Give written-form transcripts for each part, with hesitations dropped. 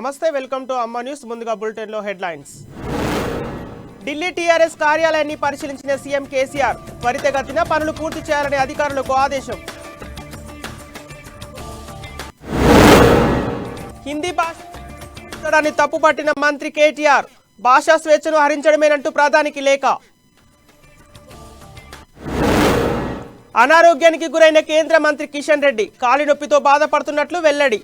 నమస్తే welcome to అమ్మ news ముందుగా బులెటిన్ లో హెడ్లైన్స్ ఢిల్లీ టీఆర్ఎస్ కార్యాలయాన్ని పరిశీలించిన సీఎం కేసీఆర్ త్వరితగతిన పనులు పూర్తి చేయాలని అధికారులకు ఆదేశం హిందీ భాషని తప్పుపట్టిన మంత్రి కేటీఆర్ భాషా స్వేచ్ఛను హరించడమేనంటూ ప్రధానికి లేఖ అనారోగ్యానికి గురైన కేంద్ర మంత్రి కిషన్ రెడ్డి కాలి నొప్పితో బాధపడుతున్నట్లు వెల్లడి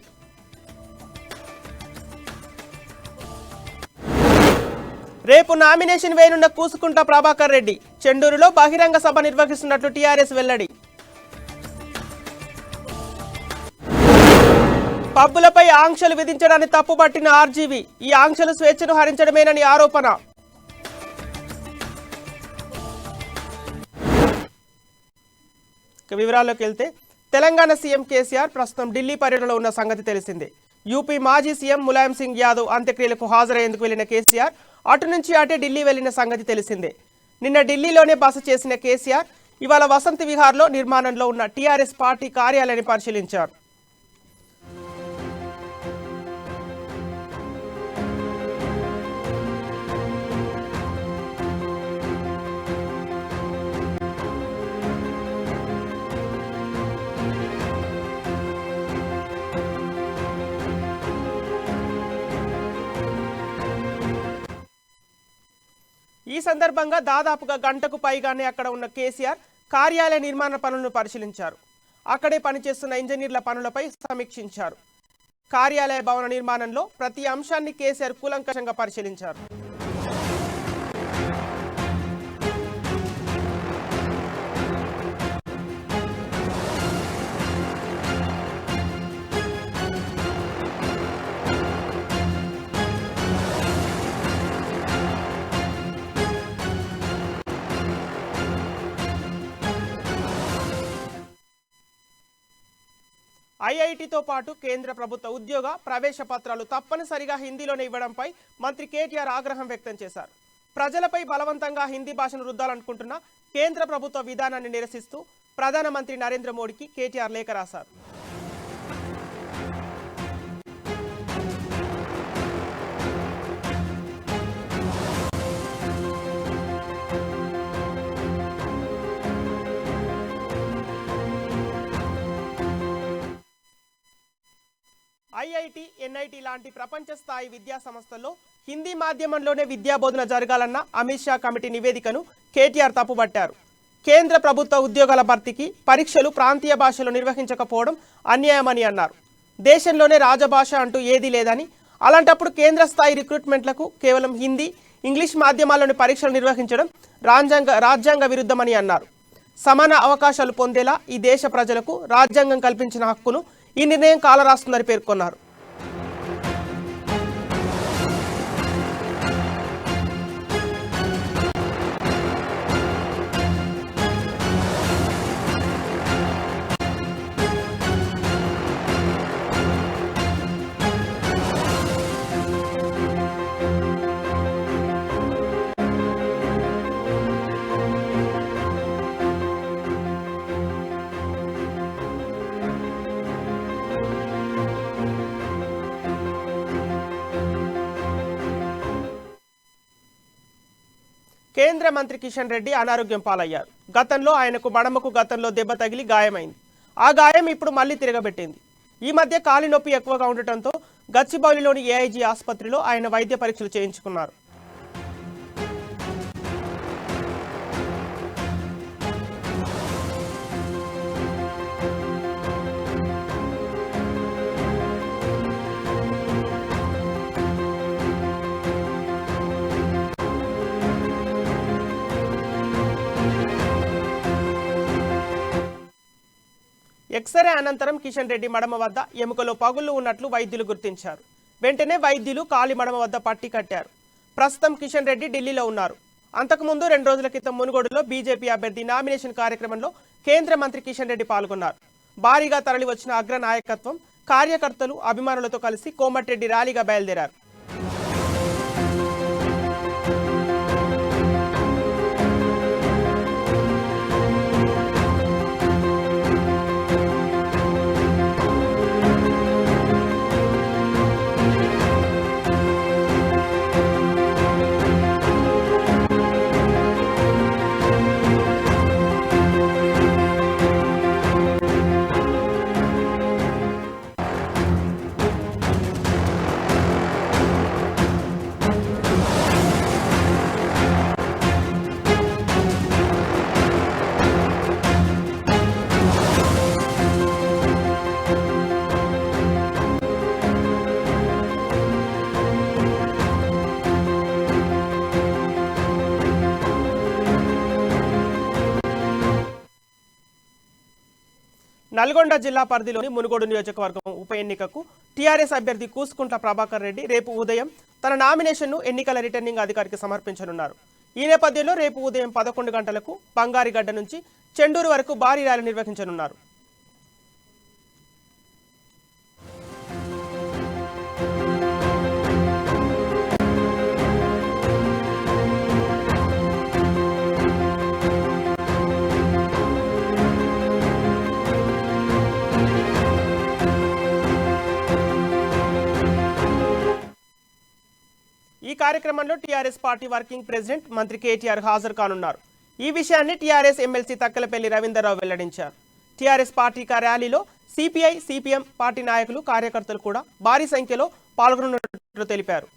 రేపు నామినేషన్ వేయనున్న కూసుకుంట ప్రభాకర్ రెడ్డి చెండూరులో బహిరంగ సభ నిర్వహిస్తున్నట్లు టీఆర్ఎస్ వెల్లడి పబ్బులపై ఆంక్షలు విధించడాన్ని తప్పుపట్టిన ఆర్జీవీ ఈ ఆంక్షలు స్వేచ్ఛను హరించడమేనని ఆరోపణ వివరాల్లోకి వెళ్తే తెలంగాణ సీఎం కేసీఆర్ ప్రస్తుతం ఢిల్లీ పర్యటనలో ఉన్న సంగతి తెలిసిందే. యూపీ మాజీ సీఎం ములాయం సింగ్ యాదవ్ అంత్యక్రియలకు హాజరయ్యేందుకు వెళ్లిన కేసీఆర్ అటు నుంచి అటే ఢిల్లీ వెళ్లిన సంగతి తెలిసిందే. నిన్న ఢిల్లీలోనే బస చేసిన కేసీఆర్ ఇవాళ వసంత విహార్లో నిర్మాణంలో ఉన్న టీఆర్ఎస్ పార్టీ కార్యాలయాన్ని పరిశీలించారు. ఈ సందర్భంగా దాదాపుగా గంటకు పైగానే అక్కడ ఉన్న కేసీఆర్ కార్యాలయ నిర్మాణ పనులను పరిశీలించారు. అక్కడే పనిచేస్తున్న ఇంజనీర్ల పనులపై సమీక్షించారు. కార్యాలయ భవన నిర్మాణంలో ప్రతి అంశాన్ని కేసీఆర్ కూలంకషంగా పరిశీలించారు. ఐఐటితో పాటు కేంద్ర ప్రభుత్వ ఉద్యోగ ప్రవేశ పత్రాలు తప్పనిసరిగా హిందీలోనే ఇవ్వడంపై మంత్రి కేటీఆర్ ఆగ్రహం వ్యక్తం చేశారు. ప్రజలపై బలవంతంగా హిందీ భాషను రుద్దాలనుకుంటున్న కేంద్ర ప్రభుత్వ విధానాన్ని నిరసిస్తూ ప్రధానమంత్రి నరేంద్ర మోడీకి కేటీఆర్ లేఖ రాశారు. ఐఐటి, ఎన్ఐటి లాంటి ప్రపంచ స్థాయి విద్యా సంస్థల్లో హిందీ మాధ్యమంలోనే విద్యా బోధన జరగాలన్న అమిత్ షా కమిటీ నివేదికను కేటీఆర్ తప్పుపట్టారు. కేంద్ర ప్రభుత్వ ఉద్యోగాల భర్తీకి పరీక్షలు ప్రాంతీయ భాషలో నిర్వహించకపోవడం అన్యాయమని అన్నారు. దేశంలోనే రాజభాష అంటూ ఏదీ లేదని, అలాంటప్పుడు కేంద్ర స్థాయి రిక్రూట్మెంట్లకు కేవలం హిందీ, ఇంగ్లీష్ మాధ్యమాల్లోని పరీక్షలు నిర్వహించడం రాజ్యాంగ విరుద్ధమని అన్నారు. సమాన అవకాశాలు పొందేలా ఈ దేశ ప్రజలకు రాజ్యాంగం కల్పించిన హక్కును ఈ నిర్ణయం కాలరాస్తుందని పేర్కొన్నారు. కేంద్ర మంత్రి కిషన్ రెడ్డి అనారోగ్యం పాలయ్యారు. గతంలో ఆయనకు మడమకు గతంలో దెబ్బ తగిలి గాయమైంది. ఆ గాయం ఇప్పుడు మళ్లీ తిరగబెట్టింది. ఈ మధ్య కాలి నొప్పి ఎక్కువగా ఉండటంతో గచ్చిబౌలిలోని ఏఐజీ ఆసుపత్రిలో ఆయన వైద్య పరీక్షలు చేయించుకున్నారు. ఎక్స్రే అనంతరం కిషన్ రెడ్డి మడమ వద్ద ఎముకలో పగుళ్లు ఉన్నట్లు వైద్యులు గుర్తించారు. వెంటనే వైద్యులు కాలి మడమ వద్ద పట్టి కట్టారు. ప్రస్తుతం కిషన్ రెడ్డి ఢిల్లీలో ఉన్నారు. అంతకుముందు 2 రోజుల క్రితం మునుగోడులో బీజేపీ అభ్యర్థి నామినేషన్ కార్యక్రమంలో కేంద్ర మంత్రి కిషన్ రెడ్డి పాల్గొన్నారు. భారీగా తరలి వచ్చిన అగ్ర నాయకత్వం, కార్యకర్తలు, అభిమానులతో కలిసి కోమటిరెడ్డి ర్యాలీగా బయలుదేరారు. నల్గొండ జిల్లా పరిధిలోని మునుగోడు నియోజకవర్గం ఉప ఎన్నికకు టీఆర్ఎస్ అభ్యర్థి కూసుకుంట్ల ప్రభాకర్ రెడ్డి రేపు ఉదయం తన నామినేషన్ను ఎన్నికల రిటర్నింగ్ అధికారికి సమర్పించనున్నారు. ఈ నేపథ్యంలో రేపు ఉదయం 11 గంటలకు బంగారిగడ్డ నుంచి చెండూరు వరకు భారీ ర్యాలీ నిర్వహించనున్నారు. ఈ కార్యక్రమంలో టీఆర్ఎస్ పార్టీ వర్కింగ్ ప్రెసిడెంట్ మంత్రి కేటీఆర్ హాజరు కానున్నారు. ఈ విషయాన్ని టీఆర్ఎస్ ఎమ్మెల్సీ తక్కలపల్లి రవీందర్రావు వెల్లడించారు. టీఆర్ఎస్ పార్టీ ర్యాలీలో సిపిఐ, సిపిఎం పార్టీ నాయకులు, కార్యకర్తలు కూడా భారీ సంఖ్యలో పాల్గొనున్నట్లు తెలిపారు.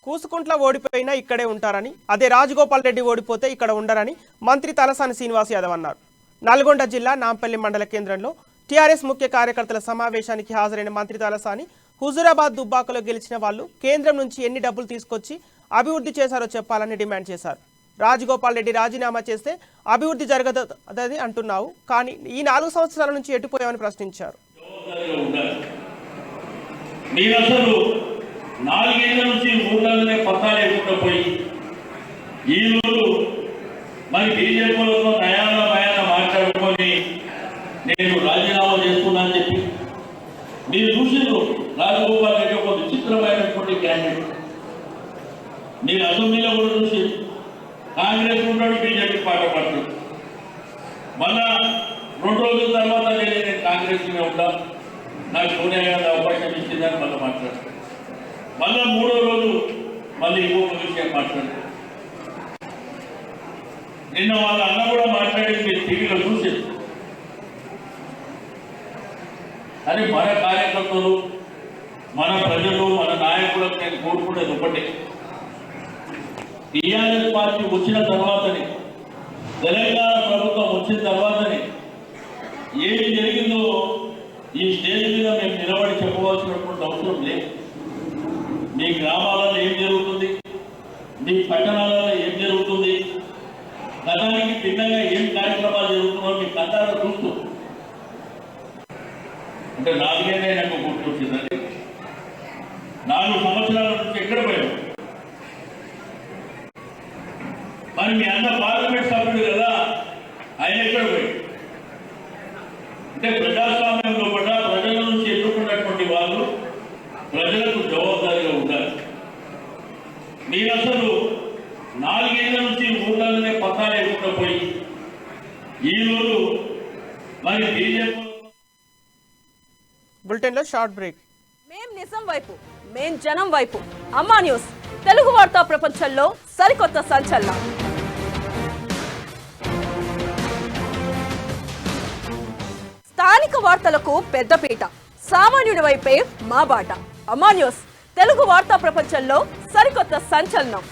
కూసుకుంట్ల ఓడిపోయినా ఇక్కడే ఉంటారని, అదే రాజగోపాల్ రెడ్డి ఓడిపోతే ఇక్కడ ఉండరని మంత్రి తలసాని శ్రీనివాస్ యాదవ్ అన్నారు. నల్గొండ జిల్లా నాంపల్లి మండల కేంద్రంలో టీఆర్ఎస్ ముఖ్య కార్యకర్తల సమావేశానికి హాజరైన మంత్రి తలసాని హుజూరాబాద్ దుబ్బాకలో గెలిచిన వాళ్ళు కేంద్రం నుంచి ఎన్ని డబ్బులు తీసుకొచ్చి అభివృద్ధి చేశారో చెప్పాలని డిమాండ్ చేశారు. రాజగోపాల్ రెడ్డి రాజీనామా చేస్తే అభివృద్ధి జరగదని అంటున్నావు, కానీ ఈ 4 సంవత్సరాల నుంచి ఎటుపోయామని ప్రశ్నించారు. 4 ఏళ్ల నుంచి ఊళ్ళలోనే పత్తాలు లేకుండా పోయి ఈరోజు మరి బీజేపీలతో నయాన మాట్లాడుకొని నేను రాజీనామా చేస్తున్నానని చెప్పి మీరు చూసిండ్రు. రాజగోపాల్ రెడ్డి ఒక విచిత్రమైనటువంటి క్యాండిడేట్. మీరు అసెంబ్లీలో కూడా చూసి కాంగ్రెస్ ఉంటాడు, బీజేపీ పాట పడతాడు. మళ్ళా 2 రోజుల తర్వాత నేను కాంగ్రెస్లోనే ఉంటా, నాకు సోనియా గాంధీ అవకాశం ఇచ్చిందని మళ్ళీ మాట్లాడతాడు. మళ్ళా 3వ రోజు మళ్ళీ ఇంకొక విషయం మాట్లాడారు. నిన్న వాళ్ళ అన్న కూడా మాట్లాడింది మీరు టీవీలో చూసి. అని మన కార్యకర్తలు, మన ప్రజలు, మన నాయకులకు నేను కోరుకునేది ఒకటి, టీఆర్ఎస్ పార్టీ వచ్చిన తర్వాతని, తెలంగాణ ప్రభుత్వం వచ్చిన తర్వాతని ఏమి జరిగిందో ఈ స్టేజ్ మీద మేము నిలబడి చెప్పవలసినటువంటి అవసరం లేదు. మీ గ్రామాలలో ఏం జరుగుతుంది, మీ పట్టణాలలో ఏం జరుగుతుంది, గతానికి భిన్నంగా ఏం కార్యక్రమాలు జరుగుతున్నాయో మీ కథలో చూస్తూ అంటే 4 ఏళ్ళే నాకు గుర్తొచ్చిందండి. 4 సంవత్సరాల నుంచి ఎక్కడ పోయాడు? మరి మీ అన్న పార్లమెంట్ సభ్యుడు కదా, ఆయన ఎక్కడ పోయాడు? అంటే ప్రజాస్వామ్యంలో కూడా ప్రజల నుంచి ఎన్నుకున్నటువంటి వాళ్ళు ప్రజలకు జవాబుదారీగా ఉండాలి. మీరు అసలు 4 ఏళ్ల నుంచి ఊళ్ళలోనే పత్తాలు లేకుండా పోయి ఈరోజు మరి బీజేపీ. బులెటిన్లో షార్ట్ బ్రేక్. మేం నిజం వైపు, మేం జనం వైపు. అమ్మా న్యూస్ తెలుగు వార్తా ప్రపంచంలో సరికొత్త సంచలనం. స్థానిక వార్తలకు పెద్దపీట, సామాన్యుడి వైపే మా బాట. అమ్మా న్యూస్ తెలుగు వార్తా ప్రపంచంలో సరికొత్త సంచలనం.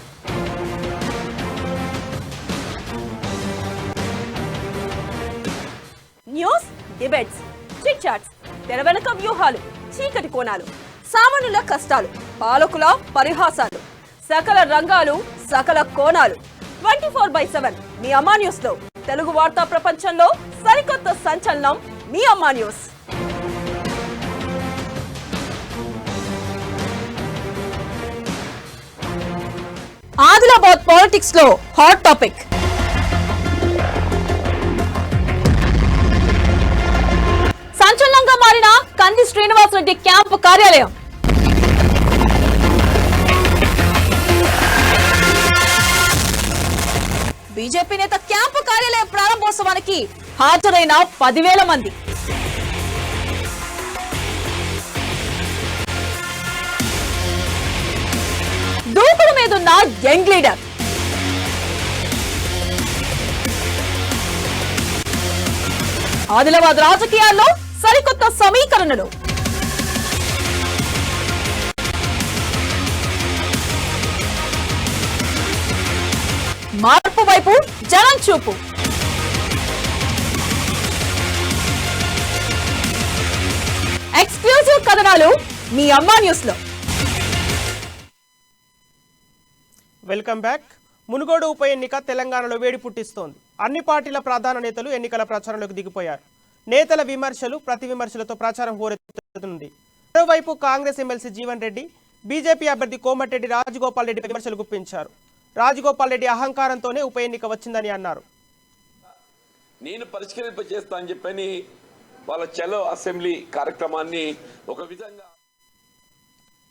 న్యూస్, డిబేట్స్, చిట్ చాట్స్, తెర వెనుక వ్యూహాలు, చీకటి కోణాలు, సామాన్యుల కష్టాలు, పాలకుల పరిహాసాలు, సకల రంగాలు, సకల కోణాలు. 24/7 మీ అమ్మా న్యూస్ లో తెలుగు వార్తా ప్రపంచంలో సరికొత్త సంచలనం మీ అమ్మా న్యూస్. ఆదిలాబాద్ పాలిటిక్స్ లో హాట్ టాపిక్. సంచలనంగా మారిన కంది శ్రీనివాసరెడ్డి క్యాంపు కార్యాలయం. బీజేపీ నేత క్యాంపు కార్యాలయం ప్రారంభోత్సవానికి హాజరైన 10,000 మంది. దూకుడు మీదున్న యంగ్ లీడర్. ఆదిలాబాద్ రాజకీయాల్లో సరికొత్త సమీకరణలు. మార్పు వైపు జనం చూపు. ఎక్స్క్లూజివ్ కథనాలు మీ అమ్మా న్యూస్ లో. Welcome back. మునుగోడు ఉప ఎన్నిక తెలంగాణలో వేడి పుట్టిస్తోంది. అన్ని పార్టీల ప్రధాన నేతలు ఎన్నికల ప్రచారంలోకి దిగిపోయారు. నేతల విమర్శలు, ప్రతి విమర్శలతో ప్రచారం హోరెత్తుతుంది. మరోవైపు కాంగ్రెస్ ఎమ్మెల్సీ జీవన్ రెడ్డి, బీజేపీ అభ్యర్థి కోమటిరెడ్డి రాజగోపాల్ రెడ్డి విమర్శలు గుప్పించారు. రాజగోపాల్ రెడ్డి అహంకారంతోనే ఉప ఎన్నిక వచ్చిందని అన్నారు. నేను పరిష్కరింపజేస్తా అని చెప్పని వాళ్ళ చలో అసెంబ్లీ కార్యక్రమాన్ని ఒక విధంగా.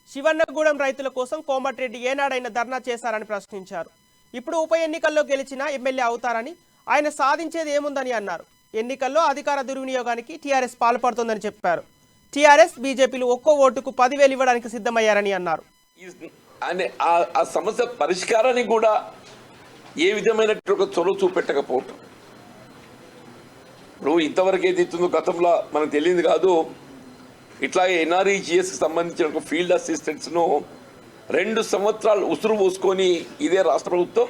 శివన్నగూడెం రైతుల కోసం కోమటిరెడ్డి ఏనాడైనా ధర్నా చేశారని ప్రశ్నించారు. ఇప్పుడు ఉప ఎన్నికల్లో గెలిచినా ఎమ్మెల్యే అవుతారని, ఆయన సాధించేది ఏముందని అన్నారు. ఎన్నికల్లో అధికార దుర్వినియోగానికి టీఆర్ఎస్ పాల్పడుతోందని చెప్పారు. టీఆర్ఎస్, బీజేపీలు ఒక్కో ఓటుకు 10,000 ఇవ్వడానికి సిద్ధమయ్యారని అన్నారు. ఆ సమస్య పరిష్కారానికి కూడా ఏ విధమైనటువంటి చొరవ చూపెట్టకపోవటం. ఇప్పుడు ఇంతవరకు ఏది ఇస్తుందో గతంలో మనకు తెలియదు కాదు. ఇట్లాగే ఎన్ఆర్ఈజిఎస్కి సంబంధించిన ఒక ఫీల్డ్ అసిస్టెంట్స్ను 2 సంవత్సరాలు ఉసురు పోసుకొని ఇదే రాష్ట్ర ప్రభుత్వం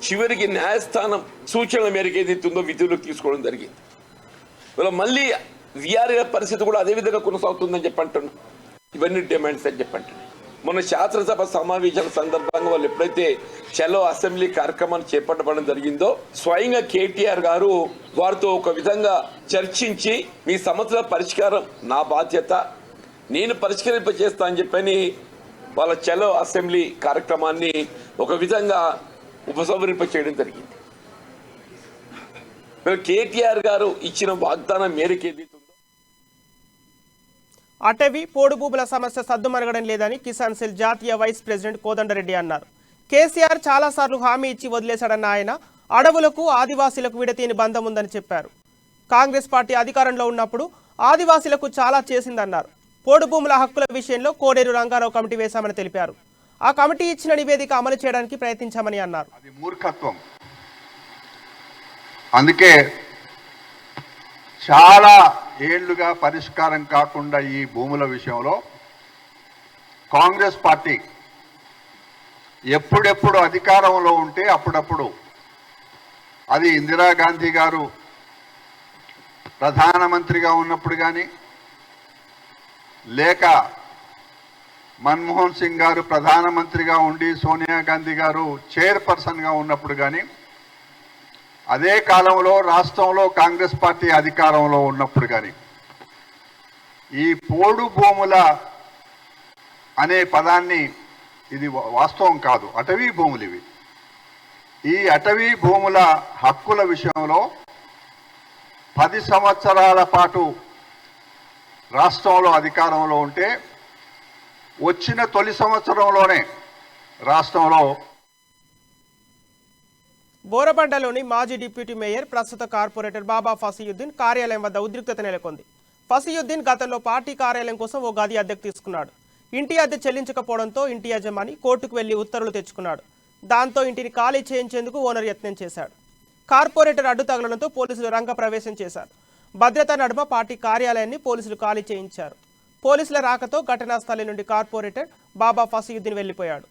చివరికి న్యాయస్థానం సూచనల మేరకు ఏది ఇస్తుందో విధులకు తీసుకోవడం జరిగింది. ఇలా మళ్ళీ విఆర్ఏ పరిస్థితి కూడా అదే విధంగా కొనసాగుతుందని చెప్పంటున్నాం. ఇవన్నీ డిమాండ్స్ అని చెప్పంటున్నాయి. మొన్న శాసనసభ సమావేశాల సందర్భంగా వాళ్ళు ఎప్పుడైతే చలో అసెంబ్లీ కార్యక్రమాన్ని చేపట్టడం జరిగిందో స్వయంగా కేటీఆర్ గారు వారితో ఒక విధంగా చర్చించి మీ సమస్యల పరిష్కారం నా బాధ్యత, నేను పరిష్కరింపజేస్తా అని చెప్పని వాళ్ళ చలో అసెంబ్లీ కార్యక్రమాన్ని ఒక విధంగా ఉపసంహరింప చేయడం జరిగింది. కేటీఆర్ గారు ఇచ్చిన వాగ్దానం మేరకు ఏదైతుందో అటవీ, పోడు భూముల సమస్య సద్దుమరగడం లేదని కిసాన్ సెల్ జాతీయ వైస్ ప్రెసిడెంట్ కోదండరెడ్డి అన్నారు. కేసీఆర్ చాలాసార్లు హామీ ఇచ్చి వదిలేశాడన్న ఆయన అడవులకు, ఆదివాసీలకు విడతీయని బంధం ఉందని చెప్పారు. కాంగ్రెస్ పార్టీ అధికారంలో ఉన్నప్పుడు ఆదివాసీలకు చాలా చేసిందన్నారు. పోడు భూముల హక్కుల విషయంలో కోడేరు రంగారావు కమిటీ వేశామని తెలిపారు. ఆ కమిటీ ఇచ్చిన నివేదిక అమలు చేయడానికి ప్రయత్నించామని అన్నారు. అది మూర్ఖత్వం. అందుకే చాలా ఏళ్లుగా పరిష్కారం కాకుండా ఈ భూముల విషయంలో కాంగ్రెస్ పార్టీ ఎప్పుడెప్పుడు అధికారంలో ఉంటే అప్పుడప్పుడు, అది ఇందిరాగాంధీ గారు ప్రధానమంత్రిగా ఉన్నప్పుడు కానీ, లేక మన్మోహన్ సింగ్ గారు ప్రధానమంత్రిగా ఉండి సోనియా గాంధీ గారు చైర్పర్సన్గా ఉన్నప్పుడు కానీ, అదే కాలంలో రాష్ట్రంలో కాంగ్రెస్ పార్టీ అధికారంలో ఉన్నప్పుడు కానీ, ఈ పోడు భూముల అనే పదాన్ని, ఇది వాస్తవం కాదు, అటవీ భూములు ఇవి. ఈ అటవీ భూముల హక్కుల విషయంలో 10 సంవత్సరాల పాటు రాష్ట్రంలో అధికారంలో ఉంటే వచ్చిన తొలి సంవత్సరంలోనే రాష్ట్రంలో. బోరబండలోని మాజీ డిప్యూటీ మేయర్, ప్రస్తుత కార్పొరేటర్ బాబా ఫసీయుద్దీన్ కార్యాలయం వద్ద ఉద్రిక్తత నెలకొంది. ఫసీయుద్దీన్ గతంలో పార్టీ కార్యాలయం కోసం ఓ గది అద్దెకు తీసుకున్నాడు. ఇంటి అద్దె చెల్లించకపోవడంతో ఇంటి యజమాని కోర్టుకు వెళ్లి ఉత్తర్వులు తెచ్చుకున్నాడు. దాంతో ఇంటిని ఖాళీ చేయించేందుకు ఓనర్ యత్నం చేశాడు. కార్పొరేటర్ అడ్డు తగలడంతో పోలీసులు రంగప్రవేశం చేశారు. భద్రతా నడుమ పార్టీ కార్యాలయాన్ని పోలీసులు ఖాళీ చేయించారు. పోలీసుల రాకతో ఘటనా స్థలం నుండి కార్పొరేటర్ బాబా ఫసీయుద్దీన్ వెళ్లిపోయాడు.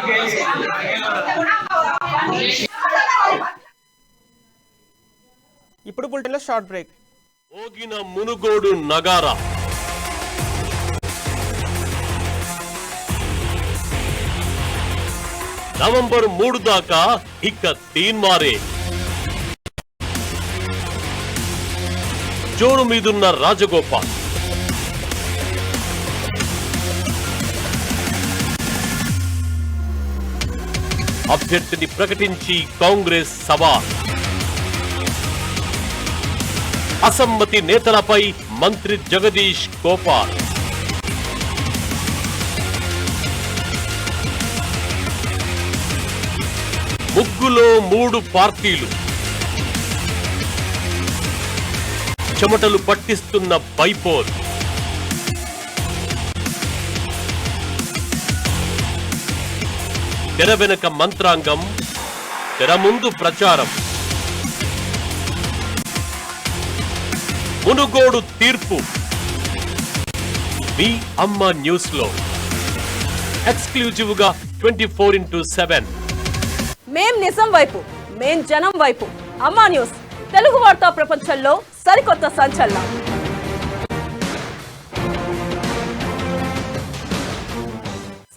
Rakesh ఇప్పుడు బులెటిన్లో షార్ట్ బ్రేక్. ఓగిన మునుగోడు నగారా నవంబర్ 3 దాకా ఇక తీన్మారే. జోరు మీదున్న రాజగోపాల్ అభ్యర్థిని ప్రకటించి కాంగ్రెస్ సవాల్. అసమ్మతి నేతలపై మంత్రి జగదీష్ కోపాల్. ముగ్గులో 3 పార్టీలు. చెమటలు పట్టిస్తున్న బైపోల్. తెర వెనుక మంత్రాంగం, తెర ముందు ప్రచారం. మునుగోడు తీర్పు మీ అమ్మ న్యూస్ లో ఎక్స్క్లూజివ్ గా 24/7. మేం నిజం వైపు, మేం జనం వైపు. అమ్మా న్యూస్ తెలుగు వార్తా ప్రపంచంలో సరికొత్త సంచలనం.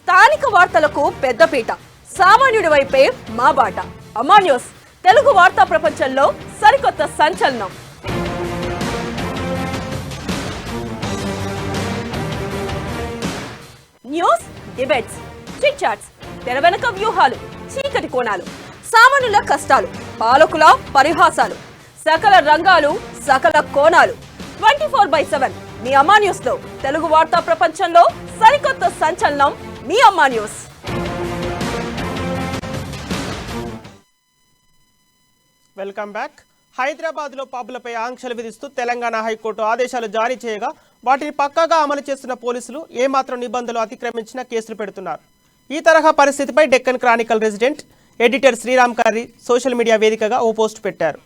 స్థానిక వార్తలకు పెద్దపీట, సామాన్యుడి వైపే మా బాట. అమ్మా న్యూస్ తెలుగు వార్తా ప్రపంచంలో సరికొత్త సంచలనం. న్యూస్, డిబేట్స్, చిట్ చాట్స్, తెర వెనుక వ్యూహాలు, చీకటి కోణాలు, సామాన్యుల కష్టాలు, పాలకుల పరిహాసాలు, సకల రంగాలు, సకల కోణాలు. 24/7 మీ అమ్మా న్యూస్ లో తెలుగు వార్తా ప్రపంచంలో సరికొత్త సంచలనం మీ అమ్మా న్యూస్. Welcome back. హైదరాబాద్లో పబ్లపై ఆంక్షలు విధిస్తూ తెలంగాణ హైకోర్టు ఆదేశాలు జారీ చేయగా వాటిని పక్కాగా అమలు చేస్తున్న పోలీసులు ఏమాత్రం నిబంధనలు అతిక్రమించినా కేసులు పెడుతున్నారు. ఈ తరహా పరిస్థితిపై Deccan Chronicle resident editor Sriram Karri social media వేదికగా ఓ పోస్ట్ పెట్టారు.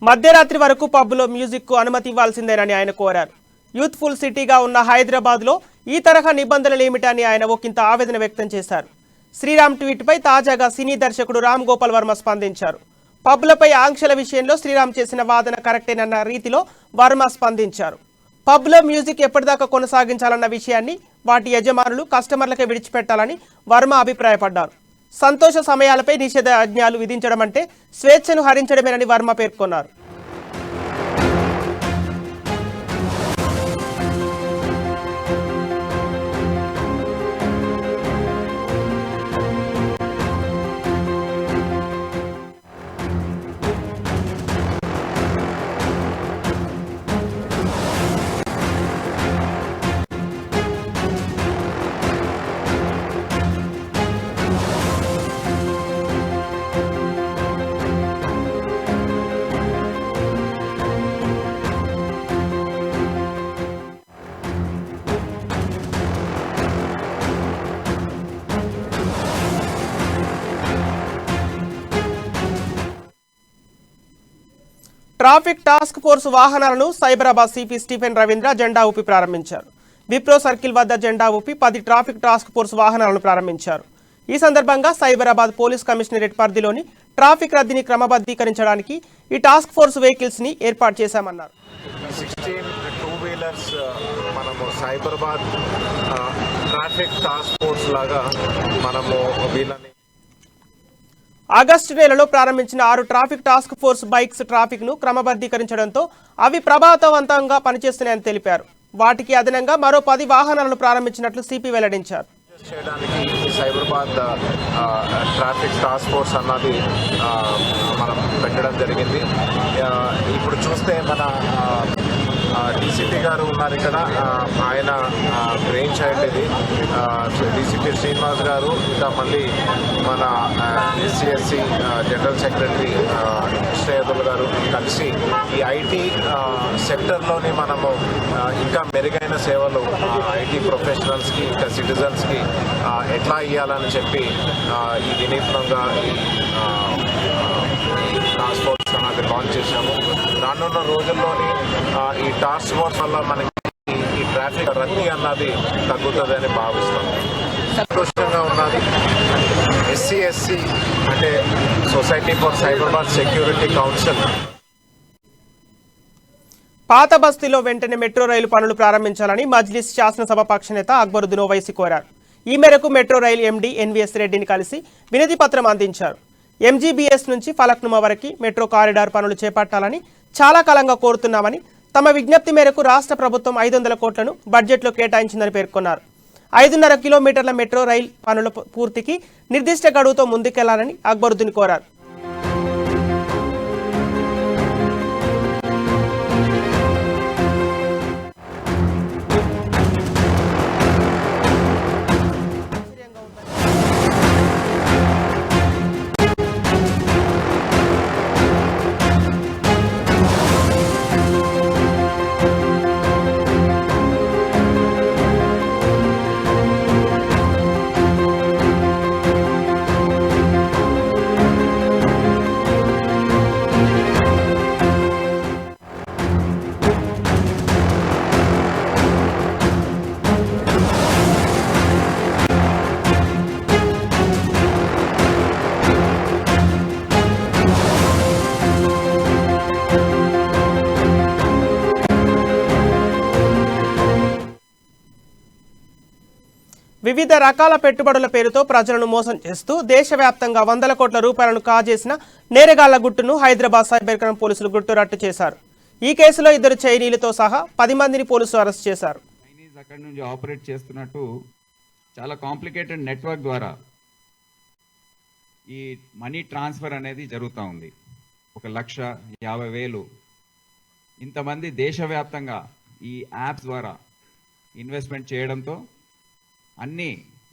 మధ్యరాత్రి వరకు పబ్లో మ్యూజిక్కు అనుమతి ఇవ్వాల్సిందేనని ఆయన కోరారు. యూత్ఫుల్ సిటీగా ఉన్న హైదరాబాద్లో ఈ తరహా నిబంధనలు ఏమిటని ఆయన ఒకంత ఆవేదన వ్యక్తం చేశారు. శ్రీరామ్ ట్వీట్పై తాజాగా సినీ దర్శకుడు రామ్ గోపాల్ వర్మ స్పందించారు. పబ్లపై ఆంక్షల విషయంలో శ్రీరామ్ చేసిన వాదన కరెక్టేనన్న రీతిలో వర్మ స్పందించారు. పబ్లో మ్యూజిక్ ఎప్పటిదాకా కొనసాగించాలన్న విషయాన్ని వాటి యజమానులు కస్టమర్లకే విడిచిపెట్టాలని వర్మ అభిప్రాయపడ్డారు. సంతోష సమయాలపై నిషేధాజ్ఞలు విధించడం అంటే స్వేచ్ఛను హరించడమేనని వర్మ పేర్కొన్నారు. ట్రాఫిక్ టాస్క్ ఫోర్స్ వాహనాలను సైబరాబాద్ సిపి స్టీఫెన్ రవీంద్ర జెండా ఊపి ప్రారంభించారు. విప్రో సర్కిల్ వద్ద జెండా ఊపి 10 ట్రాఫిక్ టాస్క్ ఫోర్స్ వాహనాలను ప్రారంభించారు. ఈ సందర్భంగా సైబరాబాద్ పోలీస్ కమిషనరేట్ పరిధిలోని ట్రాఫిక్ రద్దీని క్రమబద్ధీకరించడానికి ఈ టాస్క్ ఫోర్స్ వెహికల్స్ ని ఏర్పాటు చేశామన్నారు. 16 2-వీలర్స్ మనము సైబరాబాద్ ట్రాఫిక్ టాస్క్ ఫోర్స్ లాగా మనము వీళ్ళని ఆగస్టు నెలలో ప్రారంభించిన 6 traffic task force bikes traffic ను క్రమబద్ధీకరించడంతో అవి ప్రభావవంతంగా పనిచేస్తున్నాయని తెలిపారు. వాటికి అదనంగా మరో 10 వాహనాలను ప్రారంభించినట్లు సిపి వెల్లడించారు. చేయడానికి సైబరాబాద్ ట్రాఫిక్ టాస్క్ ఫోర్స్ అన్నది మనం పెట్టడం జరిగింది. ఇప్పుడు చూస్తే మన డీసీపీ గారు ఉన్నారు ఇక్కడ, ఆయన బ్రెయిన్ చైల్డ్ ఇది. డీసీపీ శ్రీనివాస్ గారు, ఇంకా మళ్ళీ మన ఎస్సీఎస్సీ జనరల్ సెక్రటరీ శ్రేయదుల్ గారు కలిసి ఈ ఐటీ సెక్టర్లోని మనము ఇంకా మెరుగైన సేవలు ఐటీ ప్రొఫెషనల్స్కి ఇంకా సిటిజన్స్కి ఎట్లా ఇవ్వాలని చెప్పి ఈ వినూత్నంగా ఈ టాస్క్ ఫోర్స్ అన్నది లాంచ్ చేశాము. రానున్న రోజుల్లోని ఈ టాస్క్ ఫోర్స్ వల్ల మనకి ఈ ట్రాఫిక్ రద్దీ అన్నది తగ్గుతుందని భావిస్తాం. సంతోషంగా ఉన్నది. SC అంటే society for Cyberabad security council పాత బస్తీలో వెంటనే మెట్రో రైలు పనులు ప్రారంభించాలని మజ్లిస్ శాసనసభ పక్ష నేత అక్బరుద్దీన్ ఓవైసీ కోరారు. ఈ మేరకు మెట్రో రైలు ఎండీ ఎన్వీఎస్ రెడ్డిని కలిసి వినతి పత్రం అందించారు. MGBS నుంచి ఫలక్నుమా వరకు మెట్రో కారిడార్ పనులు చేపట్టాలని చాలా కాలంగా కోరుతున్నామని, తమ విజ్ఞప్తి మేరకు రాష్ట్ర ప్రభుత్వం 500 కోట్లను బడ్జెట్లో కేటాయించిందని పేర్కొన్నారు. 5.5 కిలోమీటర్ల మెట్రో రైల్ పనుల పూర్తికి నిర్దిష్ట గడువుతో ముందుకెళ్లాలని అక్బరుద్దీన్ కోరారు. వివిధ రకాల పెట్టుబడుల పేరుతో ప్రజలను మోసం చేస్తూ దేశవ్యాప్తంగా 100 కోట్ల రూపాయలను కాజేసిన నేరగాళ్ల గుట్టును హైదరాబాద్ సైబర్ క్రైమ్ పోలీసులు గుట్టురట్టు చేశారు. ఈ కేసులో 2 చైనీయులతో సహా 10 మందిని పోలీసులు అరెస్ట్ చేశారు. చైనీస్ అక్కడి నుంచి ఆపరేట్ చేస్తున్నట్టు చాలా కాంప్లికేటెడ్ నెట్వర్క్ ద్వారా ఈ మనీ ట్రాన్స్ఫర్ అనేది జరుగుతూ ఉంది. 1,50,000 ఇంతమంది దేశవ్యాప్తంగా ఈ యాప్స్ ద్వారా ఇన్వెస్ట్మెంట్ చేయడంతో అన్నీ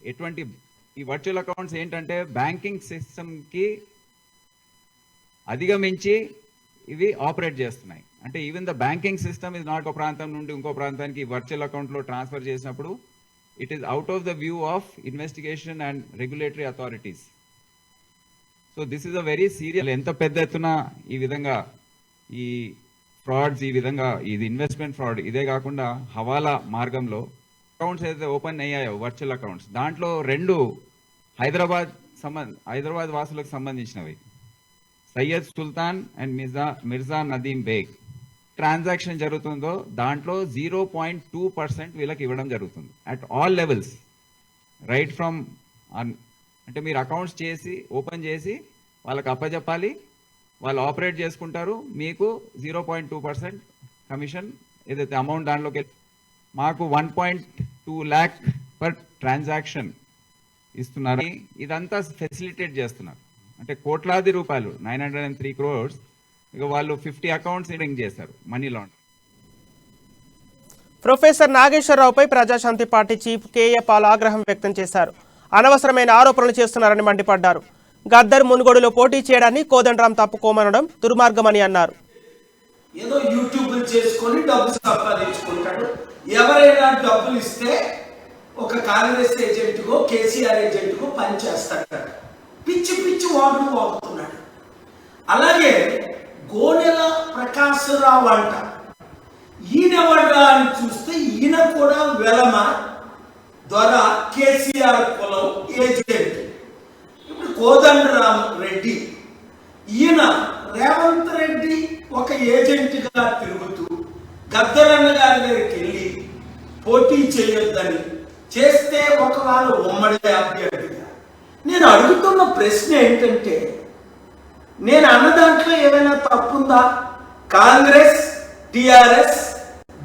ఎటువంటి ఈ వర్చువల్ అకౌంట్స్ ఏంటంటే బ్యాంకింగ్ సిస్టమ్కి అధిగమించి ఇవి ఆపరేట్ చేస్తున్నాయి. అంటే even the banking system is not ఒక ప్రాంతం నుండి ఇంకో ప్రాంతానికి వర్చువల్ అకౌంట్లో ట్రాన్స్ఫర్ చేసినప్పుడు it is out of the view of investigation and regulatory authorities. So this is a very serious. ఎంత పెద్ద ఎత్తున ఈ విధంగా ఈ ఫ్రాడ్స్, ఈ విధంగా ఇది ఇన్వెస్ట్మెంట్ ఫ్రాడ్, ఇదే కాకుండా హవాలా మార్గంలో అకౌంట్స్ ఏదైతే ఓపెన్ అయ్యాయో వర్చువల్ అకౌంట్స్, దాంట్లో 2 హైదరాబాద్ వాసులకు సంబంధించినవి, సయ్యద్ సుల్తాన్ అండ్ మిర్జా నదీం బేగ్. ట్రాన్సాక్షన్ జరుగుతుందో దాంట్లో 0.2% వీళ్ళకి ఇవ్వడం జరుగుతుంది at all levels, right from అంటే మీరు అకౌంట్స్ చేసి ఓపెన్ చేసి వాళ్ళకి అప్పచెప్పాలి, వాళ్ళు ఆపరేట్ చేసుకుంటారు, మీకు 0.2% కమిషన్ ఏదైతే అమౌంట్ దాంట్లోకి మాకు 1.2 lakh పర్ ట్రాన్సాక్షన్ ఇస్తున్నారు. ఇదంతా ఫెసిలిటేట్ చేస్తున్నారు. అంటే కోట్లాది రూపాయలు 903 crores ఇక వాళ్ళు 50 అకౌంట్స్ లింక్ చేశారు మనీ లాండరింగ్. ప్రొఫెసర్ నాగేశ్వరరావుపై Prajashanti party chief KA Paul ఆగ్రహం వ్యక్తం చేశారు. అనవసరమైన ఆరోపణలు చేస్తున్నారని మండిపడ్డారు. గద్దర్ మునుగోడులో పోటీ చేయడాన్ని కోదండరాం తప్పుకోమనడం దుర్మార్గమని అన్నారు. ఏదో యూట్యూబ్లు చేసుకొని డబ్బు సంపాదించుకుంటాడు. ఎవరైనా డబ్బులు ఇస్తే ఒక కాంగ్రెస్ ఏజెంట్కో కేసీఆర్ ఏజెంట్కో పనిచేస్తాడు. పిచ్చి పిచ్చి వాగుతున్నాడు. అలాగే గోనెల ప్రకాశరావు అంట, ఈయనెవడా అని చూస్తే ఈయన కూడా వెలమ దొర కేసీఆర్ కులం ఏజెంట్. ఇప్పుడు కోదండరాం రెడ్డి, ఈయన రేవంత్ రెడ్డి ఒక ఏజెంట్గా తిరుగుతూ గద్దరన్న గారి దగ్గరికి వెళ్ళి పోటీ చేయొద్దని చేస్తే ఒకవేళ ఉమ్మడి అభ్యర్థిగా. నేను అడుగుతున్న ప్రశ్న ఏంటంటే, నేను అన్న దాంట్లో ఏమైనా తప్పుందా? కాంగ్రెస్, టిఆర్ఎస్,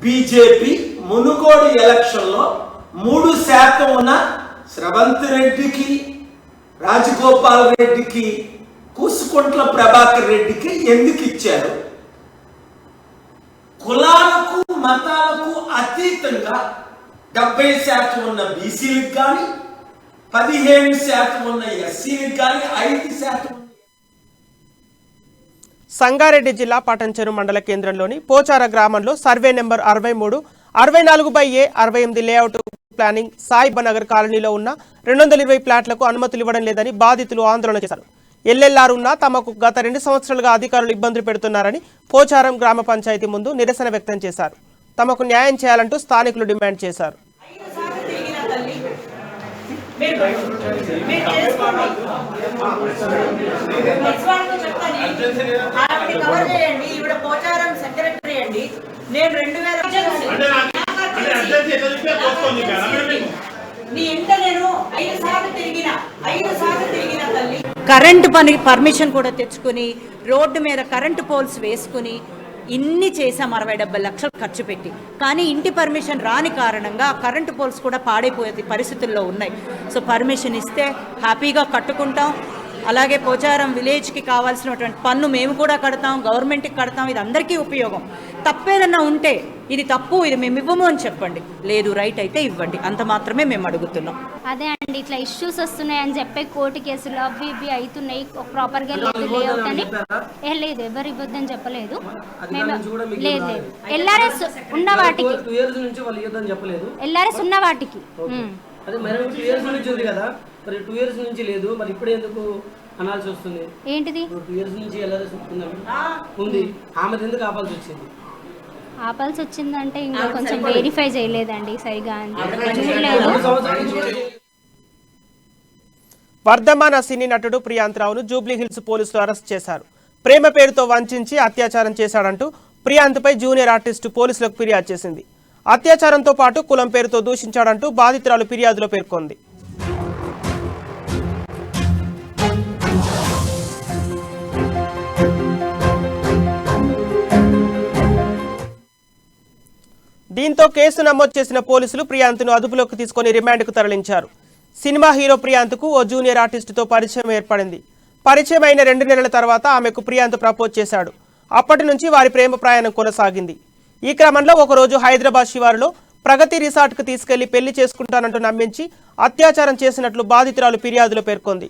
బీజేపీ మునుగోడు ఎలక్షన్లో 3% ఉన్న శ్రవంత్ రెడ్డికి, రాజగోపాల్ రెడ్డికి, కూసుకుంట్ల ప్రభాకర్ రెడ్డికి ఎందుకు ఇచ్చారు? కులాలకు మతాలకు అతీతంగా 70% ఉన్న బీసీలకు కానీ, 15% ఉన్న ఎస్సీలకు కానీ, 5% సంగారెడ్డి జిల్లా పటంచెరు మండల కేంద్రంలోని పోచార గ్రామంలో survey number 63, 64/A, 68 layout planning Saibanagar కాలనీలో ఉన్న 220 ఫ్లాట్లకు అనుమతులు ఇవ్వడం లేదని బాధితులు ఆందోళన చేశారు. ఎల్ఎల్ఆర్ ఉన్నా తమకు గత 2 సంవత్సరాలుగా అధికారులు ఇబ్బందులు పెడుతున్నారని పోచారం గ్రామ పంచాయతీ ముందు నిరసన వ్యక్తం చేశారు. తమకు న్యాయం చేయాలంటూ స్థానికులు డిమాండ్ చేశారు. కరెంటు పర్మిషన్ కూడా తెచ్చుకుని రోడ్డు మీద కరెంటు పోల్స్ వేసుకుని ఇన్ని చేసాం 60-70 లక్షలు ఖర్చు పెట్టి. కానీ ఇంటి పర్మిషన్ రాని కారణంగా కరెంటు పోల్స్ కూడా పాడైపోయే పరిస్థితుల్లో ఉన్నాయి. సో పర్మిషన్ ఇస్తే హ్యాపీగా కట్టుకుంటాం. అలాగే పోచారం విలేజ్కి కావాల్సినటువంటి పన్ను మేము కూడా కడతాం, గవర్నమెంట్కి కడతాం. ఇది అందరికీ ఉపయోగం. తప్పేదన్నా ఉంటే ఇది తప్పు, ఇది మేము ఇవ్వము అని చెప్పండి. లేదు రైట్ అయితే ఇవ్వండి, అంత మాత్రమే మేము అడుగుతున్నాం. అదే అండి, ఇట్లా ఇష్యూస్ వస్తున్నాయని చెప్పి కోర్టు కేసులు అవి ఇవి అవుతున్నాయి. ప్రాపర్గా లేదు లేఅవుట్ అని లేదు, ఎవరు ఇవ్వద్దని చెప్పలేదు. మేము లేదు లేదు ఎల్ఆర్ఎస్ ఉన్న వాటికి ఎల్ఆర్ఎస్ ఉన్న వాటికి మరి 2 ఇయర్స్ నుంచి లేదు, మరి ఇప్పుడు ఎందుకు అనాల్సి వస్తుంది? ఏంటిది 2 ఇయర్స్ నుంచి ఎల్ఆర్ఎస్ ఉంది, ఆమె ఎందుకు ఆపాల్సి వచ్చింది? ఆపాల్సి వచ్చిందంటే ఇంకా కొంచెం వెరిఫై చేయలేదండి సరిగా. వర్ధమాన సినీ నటుడు ప్రియాంత్ రావును జూబ్లీ హిల్స్ పోలీసులు అరెస్ట్ చేశారు. ప్రేమ పేరుతో వంచించి అత్యాచారం చేశాడంటూ ప్రియాంత్పై జూనియర్ ఆర్టిస్టు పోలీసులకు ఫిర్యాదు చేసింది. అత్యాచారంతో పాటు కులం పేరుతో దూషించాడంటూ బాధితురాలు ఫిర్యాదులో పేర్కొంది. దీంతో కేసు నమోదు చేసిన పోలీసులు ప్రియాంత్ను అదుపులోకి తీసుకుని రిమాండ్కు తరలించారు. సినిమా హీరో ప్రియాంత్కు ఓ జూనియర్ ఆర్టిస్టుతో పరిచయం ఏర్పడింది. పరిచయం అయిన 2 నెలల తర్వాత ఆమెకు ప్రియాంత్ ప్రపోజ్ చేశాడు. అప్పటి నుంచి వారి ప్రేమ ప్రయాణం కొనసాగింది. ఈ క్రమంలో ఒకరోజు హైదరాబాద్ శివారులో ప్రగతి రిసార్ట్కు తీసుకెళ్లి పెళ్లి చేసుకుంటానంటూ నమ్మించి అత్యాచారం చేసినట్లు బాధితురాలు ఫిర్యాదులో పేర్కొంది.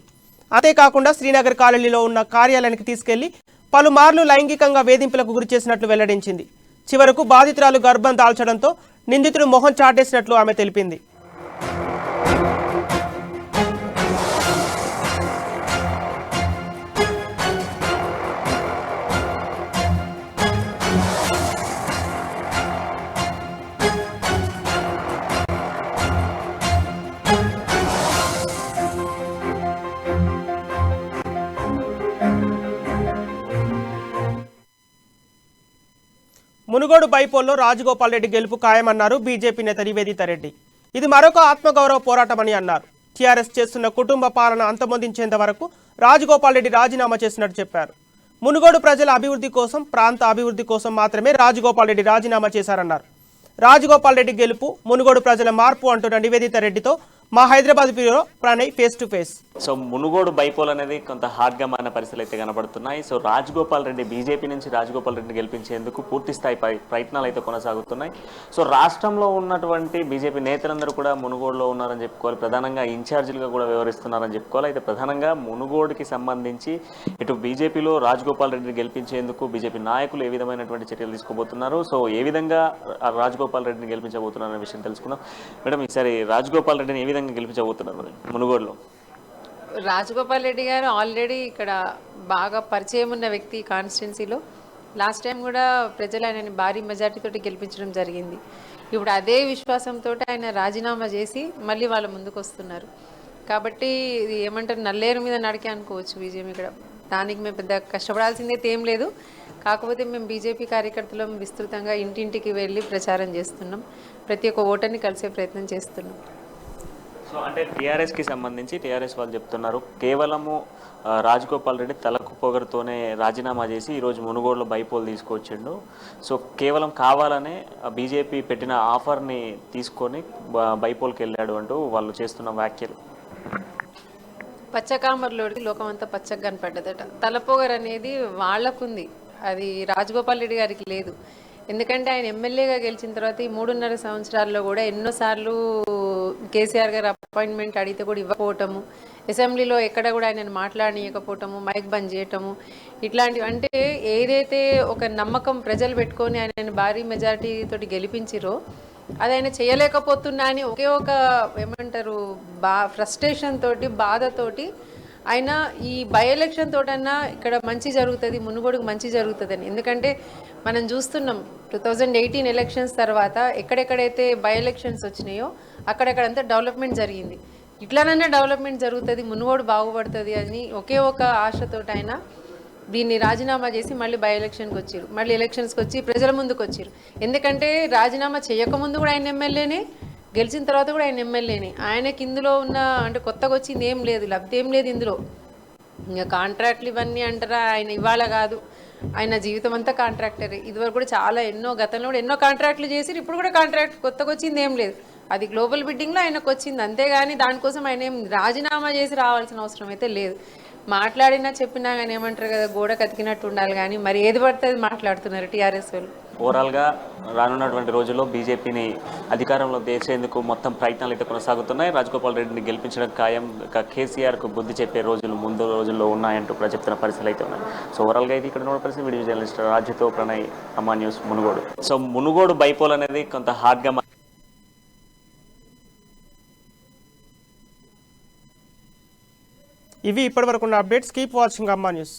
అంతేకాకుండా శ్రీనగర్ కాలనీలో ఉన్న కార్యాలయానికి తీసుకెళ్లి పలుమార్లు లైంగికంగా వేధింపులకు గురి చేసినట్లు వెల్లడించింది. చివరకు బాధితురాలు గర్భం దాల్చడంతో నిందితుడు మొహం చాటేసినట్లు ఆమె తెలిపింది. మునుగోడు బైపోల్లో రాజగోపాల్ రెడ్డి గెలుపు ఖాయమన్నారు బీజేపీ నేత నివేదిత రెడ్డి. ఇది మరొక ఆత్మగౌరవ పోరాటమని అన్నారు. టీఆర్ఎస్ చేస్తున్న కుటుంబ పాలన అంతమొందించేంత వరకు రాజగోపాల్ రెడ్డి రాజీనామా చేసినట్టు చెప్పారు. మునుగోడు ప్రజల అభివృద్ధి కోసం, ప్రాంత అభివృద్ధి కోసం మాత్రమే రాజగోపాల్ రెడ్డి రాజీనామా చేశారన్నారు. రాజగోపాల్ రెడ్డి గెలుపు మునుగోడు ప్రజల మార్పు అంటున్న నివేదిత రెడ్డితో మా Hyderabad bureau Pranay face to face. So Munugode bypoll అనేది కొంత హార్డ్గా మారిన పరిస్థితులు అయితే కనబడుతున్నాయి. సో రాజగోపాల్ రెడ్డి బీజేపీ నుంచి రాజగోపాల్ రెడ్డిని గెలిపించేందుకు పూర్తి స్థాయి ప్రయత్నాలు అయితే కొనసాగుతున్నాయి. సో రాష్ట్రంలో ఉన్నటువంటి బీజేపీ నేతలందరూ కూడా మునుగోడులో ఉన్నారని చెప్పుకోవాలి. ప్రధానంగా ఇన్ఛార్జీలుగా కూడా వ్యవహరిస్తున్నారని చెప్పుకోవాలి. అయితే ప్రధానంగా మునుగోడుకి సంబంధించి ఇటు బీజేపీలో రాజగోపాల్ రెడ్డిని గెలిపించేందుకు బీజేపీ నాయకులు ఏ విధమైనటువంటి చర్యలు తీసుకోబోతున్నారు, సో ఏ విధంగా రాజగోపాల్ రెడ్డిని గెలిపించబోతున్నారనే విషయం తెలుసుకుందాం. మేడం, ఈసారి రాజగోపాల్ రెడ్డిని ఏ విధంగా గెలిపించబోతున్నారు మునుగోడులో? రాజగోపాల్ రెడ్డి గారు ఆల్రెడీ ఇక్కడ బాగా పరిచయం ఉన్న వ్యక్తి కాన్స్టిట్యున్సీలో. లాస్ట్ టైం కూడా ప్రజలు ఆయనని భారీ మెజార్టీతో గెలిపించడం జరిగింది. ఇప్పుడు అదే విశ్వాసంతో ఆయన రాజీనామా చేసి మళ్ళీ వాళ్ళ ముందుకు వస్తున్నారు. కాబట్టి ఇది ఏమంటారు, నల్లేరు మీద నడికే అనుకోవచ్చు విజయం ఇక్కడ. దానికి మేము పెద్ద కష్టపడాల్సిందే ఏం లేదు. కాకపోతే మేము బీజేపీ కార్యకర్తలు విస్తృతంగా ఇంటింటికి వెళ్ళి ప్రచారం చేస్తున్నాం. ప్రతి ఒక్క ఓటర్ని కలిసే ప్రయత్నం చేస్తున్నాం. సో అంటే టీఆర్ఎస్కి సంబంధించి టీఆర్ఎస్ వాళ్ళు చెప్తున్నారు కేవలము రాజగోపాల్ రెడ్డి తలకు పొగరుతోనే రాజీనామా చేసి ఈరోజు మునుగోడులో బైపోల్ తీసుకొచ్చిండు. సో కేవలం కావాలనే బీజేపీ పెట్టిన ఆఫర్ని తీసుకొని బైపోల్కి వెళ్ళాడు అంటూ వాళ్ళు చేస్తున్న వ్యాఖ్యలు. పచ్చకామర్లోడికి లోకం అంతా పచ్చగా కనపడ్డదట. తలపొగరు అనేది వాళ్ళకుంది, అది రాజగోపాల్ రెడ్డి గారికి లేదు. ఎందుకంటే ఆయన ఎమ్మెల్యేగా గెలిచిన తర్వాత ఈ 3.5 సంవత్సరాల్లో కూడా ఎన్నోసార్లు కేసీఆర్ గారు అపాయింట్మెంట్ అడిగితే కూడా ఇవ్వకపోవటము, అసెంబ్లీలో ఎక్కడ కూడా ఆయనను మాట్లాడనీయకపోవటము, మైక్ బంద్ చేయటము, ఇట్లాంటివి. అంటే ఏదైతే ఒక నమ్మకం ప్రజలు పెట్టుకొని ఆయనను భారీ మెజార్టీతోటి గెలిపించిరో అది ఆయన చేయలేకపోతున్నా అని ఒకే ఒక ఏమంటారు ఫ్రస్ట్రేషన్ తోటి, బాధతోటి ఆయన ఈ బై ఎలక్షన్ తోటన్నా ఇక్కడ మంచి జరుగుతుంది, మునుగోడుకు మంచి జరుగుతుందని. ఎందుకంటే మనం చూస్తున్నాం 2018 ఎలక్షన్స్ తర్వాత ఎక్కడెక్కడైతే బై ఎలక్షన్స్ వచ్చినాయో అక్కడెక్కడంతా డెవలప్మెంట్ జరిగింది. ఇట్లానన్నా డెవలప్మెంట్ జరుగుతుంది, మునుగోడు బాగుపడుతుంది అని ఒకే ఒక ఆశతోటి ఆయన దీన్ని రాజీనామా చేసి మళ్ళీ బై ఎలక్షన్కి వచ్చారు. మళ్ళీ ఎలక్షన్స్కి వచ్చి ప్రజల ముందుకు వచ్చారు. ఎందుకంటే రాజీనామా చేయకముందు కూడా ఆయన ఎమ్మెల్యేనే, గెలిచిన తర్వాత కూడా ఆయన ఎమ్మెల్యేనే. ఆయనకి ఇందులో ఉన్న అంటే కొత్తగా వచ్చింది ఏం లేదు, లబ్ధి ఏం లేదు ఇందులో. ఇంకా కాంట్రాక్ట్లు ఇవన్నీ అంటారా, ఆయన ఇవాళ కాదు, ఆయన జీవితం అంతా కాంట్రాక్టరే. ఇదివరకు కూడా చాలా గతంలో కూడా ఎన్నో కాంట్రాక్ట్లు చేసి ఇప్పుడు కూడా కాంట్రాక్ట్ కొత్తగా వచ్చింది ఏం లేదు. అది గ్లోబల్ బిడ్డింగ్లో ఆయనకు వచ్చింది అంతేగాని దానికోసం ఆయన ఏం రాజీనామా చేసి రావాల్సిన అవసరం అయితే లేదు. మాట్లాడినా చెప్పినా కానీ ఏమంటారు కదా, గోడ కతికినట్టు ఉండాలి. కానీ మరి ఏది పడుతుంది మాట్లాడుతున్నారు టీఆర్ఎస్ వాళ్ళు. ఓవరాల్గా రానున్నటువంటి రోజుల్లో బీజేపీని అధికారంలో తెచ్చేందుకు మొత్తం ప్రయత్నాలు అయితే కొనసాగుతున్నాయి. రాజగోపాల్ రెడ్డిని గెలిపించడం ఖాయం. కేసీఆర్కు బుద్ధి చెప్పే రోజులు ముందు రోజుల్లో ఉన్నాయంటూ కూడా చెప్తున్న పరిస్థితులు అయితే ఉన్నాయి. సో ఓవరాల్గా అయితే ఇక్కడ ఉన్న పరిస్థితి వీడియో జర్నలిస్ట్ రాజ్యతో ప్రణయ్, అమ్మా news, Munugode. So Munugode bypoll అనేది కొంత హార్డ్గా ఇవి ఇప్పటివరకు ఉన్న అప్డేట్స్. కీప్ వాచింగ్ అమ్మా న్యూస్.